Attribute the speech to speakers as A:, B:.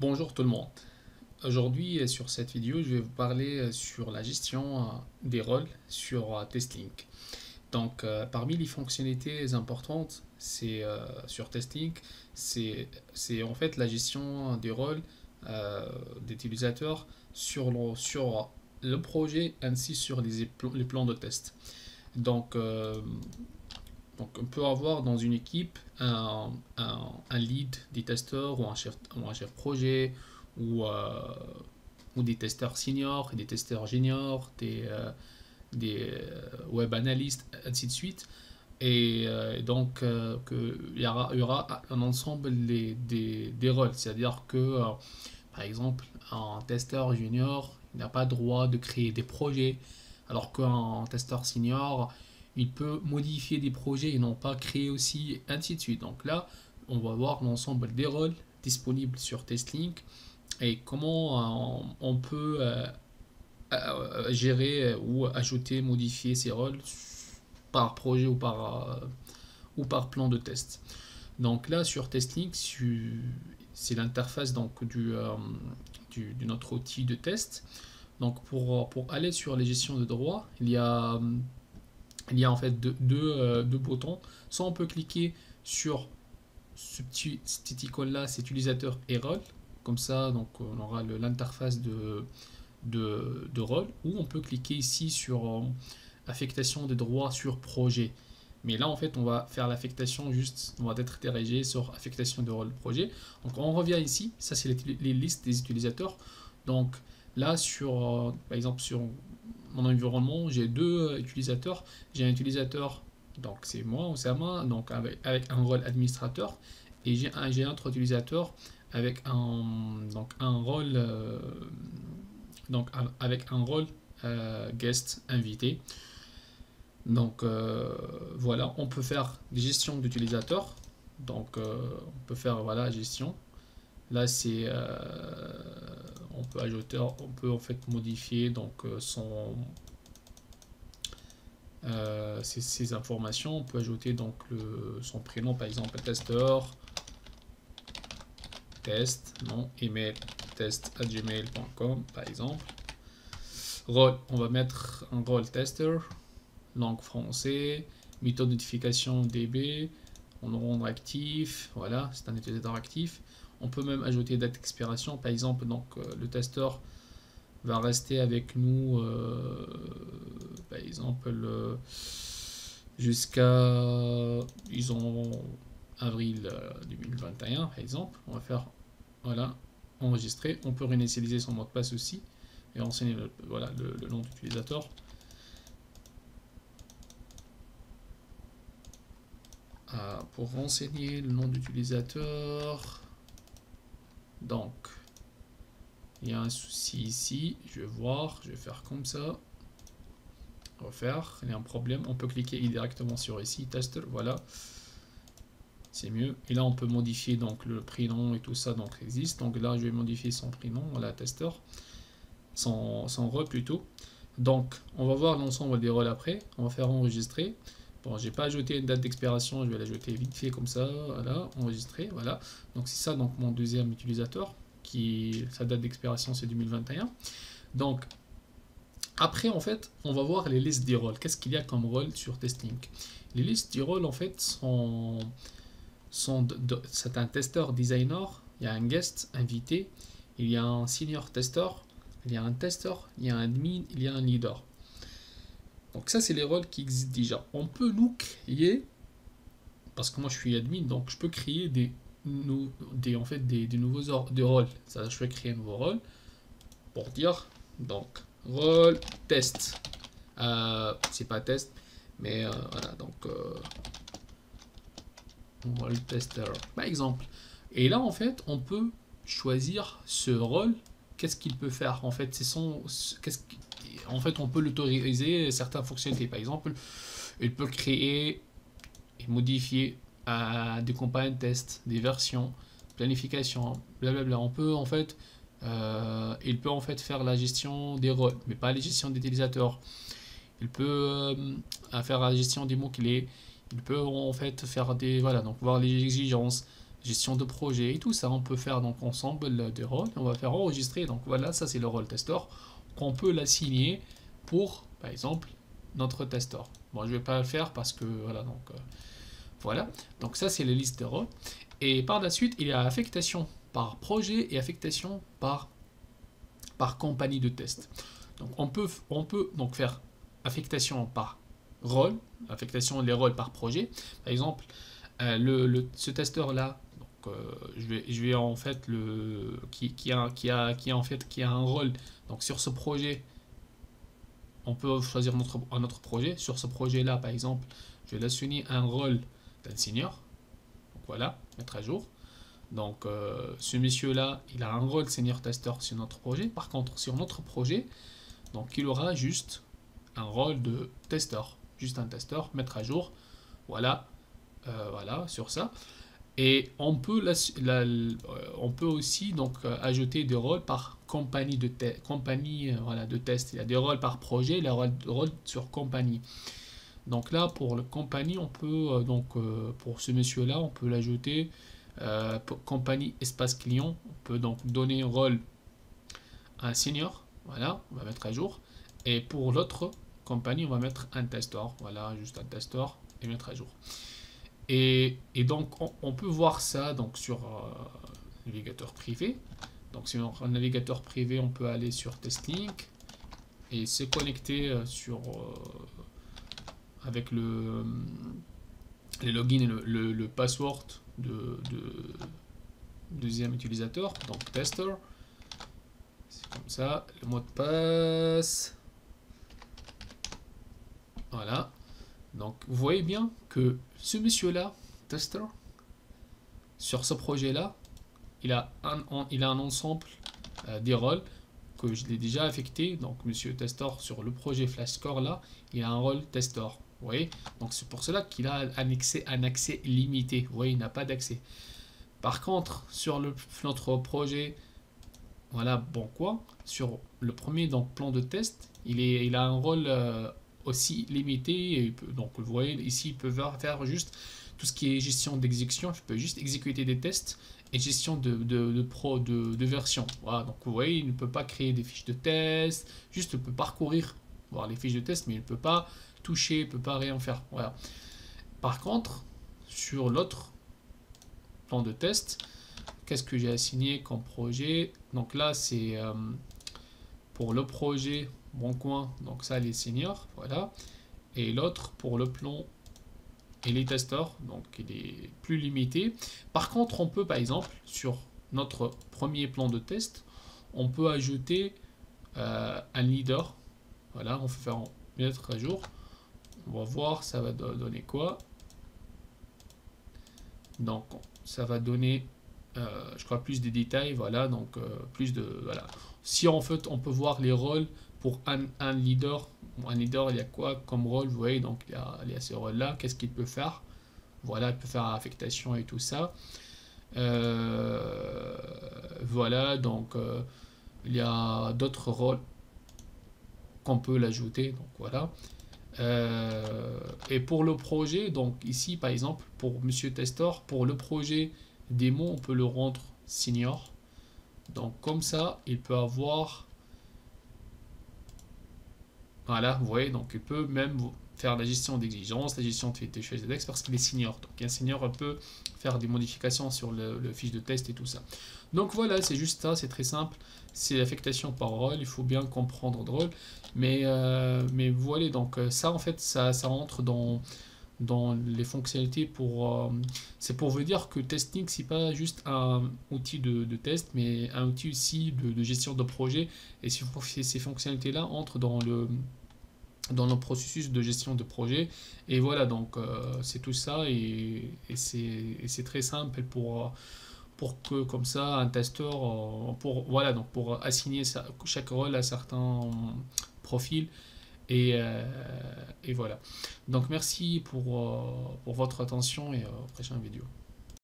A: Bonjour tout le monde. Aujourd'hui, sur cette vidéo, je vais vous parler sur la gestion des rôles sur TestLink. Parmi les fonctionnalités importantes, c'est sur TestLink, c'est en fait la gestion des rôles d'utilisateurs sur le projet ainsi sur les plans de test. Donc, euh, donc, on peut avoir dans une équipe un lead des testeurs ou un chef projet ou, euh, ou des testeurs seniors, des testeurs juniors, des web analystes, ainsi de suite. Il y aura un ensemble des rôles. C'est-à-dire que, par exemple, un testeur junior n'a pas le droit de créer des projets, alors qu'un testeur senior, il peut modifier des projets et non pas créer aussi, ainsi de suite. Donc là, on va voir l'ensemble des rôles disponibles sur TestLink et comment on peut gérer ou ajouter, modifier ces rôles par projet ou par plan de test. Donc là, sur TestLink, c'est l'interface de notre outil de test. Donc pour aller sur les gestions de droits, il y a en fait deux boutons. Soit on peut cliquer sur cette icône-là, c'est utilisateur et rôle. Comme ça, donc, on aura l'interface de rôle. Ou on peut cliquer ici sur affectation des droits sur projet. Mais là, en fait, on va faire l'affectation juste, on va être dirigé sur affectation de rôle projet. Donc, on revient ici. Ça, c'est les listes des utilisateurs. Donc, là, par exemple, sur mon environnement, j'ai deux utilisateurs. J'ai un utilisateur, donc c'est moi ou c'est moi, donc avec un rôle administrateur. Et j'ai un autre utilisateur avec un rôle, avec un rôle guest invité. Voilà, on peut faire des gestions d'utilisateurs. On peut faire voilà gestion. Là on peut ajouter, on peut en fait modifier ses informations. On peut ajouter donc son prénom par exemple testeur, test, non, email test@gmail.com par exemple. Rôle, on va mettre un rôle tester, langue français, méthode de notification DB, on le rendre actif, voilà, c'est un utilisateur actif. On peut même ajouter date d'expiration, par exemple, le testeur va rester avec nous, par exemple, jusqu'à, disons, avril 2021, par exemple. On va faire, voilà, enregistrer. On peut réinitialiser son mot de passe aussi et renseigner voilà, le nom d'utilisateur. Pour renseigner le nom d'utilisateur, donc il y a un souci ici, je vais voir, je vais faire comme ça, refaire, il y a un problème, on peut cliquer directement sur ici, test, voilà, c'est mieux, et là on peut modifier donc le prénom et tout ça, donc existe, donc là je vais modifier son prénom, voilà, testeur, son rôle plutôt, donc on va voir l'ensemble des rôles après, on va faire enregistrer. Bon, j'ai pas ajouté une date d'expiration, je vais l'ajouter vite fait comme ça, voilà, enregistrer, voilà. Donc c'est ça, donc mon deuxième utilisateur, sa date d'expiration c'est 2021. Donc après en fait, on va voir les listes des rôles. Qu'est-ce qu'il y a comme rôle sur TestLink? Les listes des rôles en fait c'est un testeur designer, il y a un guest invité, il y a un senior testeur, il y a un testeur, il y a un admin, il y a un leader. Donc ça, c'est les rôles qui existent déjà. On peut nous créer, parce que moi je suis admin, donc je peux créer en fait, des nouveaux rôles. Ça, je vais créer un nouveau rôle pour dire, donc, rôle test. C'est pas test, mais voilà, rôle tester, par exemple. Et là, en fait, on peut choisir ce rôle. Qu'est-ce qu'il peut faire? En fait, en fait, on peut l'autoriser certaines fonctionnalités. Par exemple, il peut créer et modifier des campagnes de test, des versions, planification, blablabla. On peut en fait, il peut en fait faire la gestion des rôles, mais pas la gestion des utilisateurs. Il peut faire la gestion des mots-clés. Il peut en fait faire voilà, donc voir les exigences, gestion de projet et tout ça. On peut faire donc ensemble des rôles. On va faire enregistrer. Donc voilà, ça c'est le rôle testeur qu'on peut l'assigner pour, par exemple, notre testeur. Bon, je vais pas le faire parce que voilà, donc voilà. Donc ça c'est la liste de rôles. Et par la suite, il y a affectation par projet et affectation par compagnie de test. Donc on peut donc faire affectation par rôle, affectation les rôles par projet. Par exemple, ce testeur là, donc, je vais en fait qui a un rôle. Donc sur ce projet, on peut choisir un autre projet. Sur ce projet là, par exemple, je vais l'assigner un rôle d'un senior. Donc voilà, mettre à jour. Donc ce monsieur là, il a un rôle senior tester sur notre projet. Par contre, sur notre projet, donc il aura juste un rôle de testeur, juste un testeur, mettre à jour. Voilà, voilà sur ça. Et on peut aussi donc ajouter des rôles par compagnie voilà, de test. Il y a des rôles par projet, les rôles sur compagnie. Donc là, pour le compagnie, on peut pour ce monsieur-là, on peut l'ajouter compagnie espace client. On peut donc donner un rôle à un senior. Voilà, on va mettre à jour. Et pour l'autre compagnie, on va mettre un testeur. Voilà, juste un testeur et mettre à jour. Et donc, on peut voir ça donc, sur navigateur privé. Donc, sur un navigateur privé, on peut aller sur TestLink et se connecter avec le login et le password de deuxième utilisateur, donc tester. C'est comme ça, le mot de passe. Voilà. Donc, vous voyez bien que ce monsieur-là, tester, sur ce projet-là, il a un ensemble des rôles que je l'ai déjà affecté. Donc, monsieur tester, sur le projet FlashScore, là, il a un rôle tester. Vous voyez? Donc, c'est pour cela qu'il a un accès limité. Vous voyez, il n'a pas d'accès. Par contre, sur notre projet, voilà, bon quoi, sur le premier donc, plan de test, il a un rôle aussi limité. Et donc, vous voyez, ici, il peut faire juste tout ce qui est gestion d'exécution. Je peux juste exécuter des tests et gestion de version. Voilà, donc vous voyez, il ne peut pas créer des fiches de test, juste il peut parcourir, voir les fiches de test, mais il ne peut pas toucher, il ne peut pas rien faire. Voilà. Par contre, sur l'autre plan de test, qu'est-ce que j'ai assigné comme projet? Donc là, c'est pour le projet Bon Coin, donc ça, les seniors, voilà. Et l'autre pour le plan et les testeurs, donc il est plus limité. Par contre, on peut par exemple, sur notre premier plan de test, on peut ajouter un leader. Voilà, on peut faire mettre à jour. On va voir, ça va donner quoi. Donc, ça va donner, je crois, plus de détails. Voilà, donc plus de. Voilà. Si en fait, on peut voir les rôles pour un leader. Un leader, il y a quoi comme rôle? Vous voyez, donc il y a ce rôle-là. Qu'est-ce qu'il peut faire? Voilà, il peut faire affectation et tout ça. Voilà, donc il y a d'autres rôles qu'on peut l'ajouter. Donc voilà. Et pour le projet, donc ici par exemple, pour Monsieur Testor, pour le projet démo, on peut le rendre senior. Donc comme ça, il peut avoir. Voilà, vous voyez, donc il peut même faire la gestion d'exigence, la gestion de fiches de texte parce qu'il est senior. Donc un senior peut faire des modifications sur le fiche de test et tout ça. Donc voilà, c'est juste ça, c'est très simple. C'est l'affectation par rôle, il faut bien comprendre le rôle. Mais voilà, donc ça en fait, ça rentre dans les fonctionnalités pour... c'est pour vous dire que testing, c'est pas juste un outil de test, mais un outil aussi de gestion de projet. Et ces fonctionnalités-là entrent dans le processus de gestion de projet. Et voilà, donc c'est tout ça. Et c'est très simple pour que comme ça un testeur voilà, donc pour assigner chaque rôle à certains profils. Et voilà. Donc merci pour votre attention et prochaine vidéo.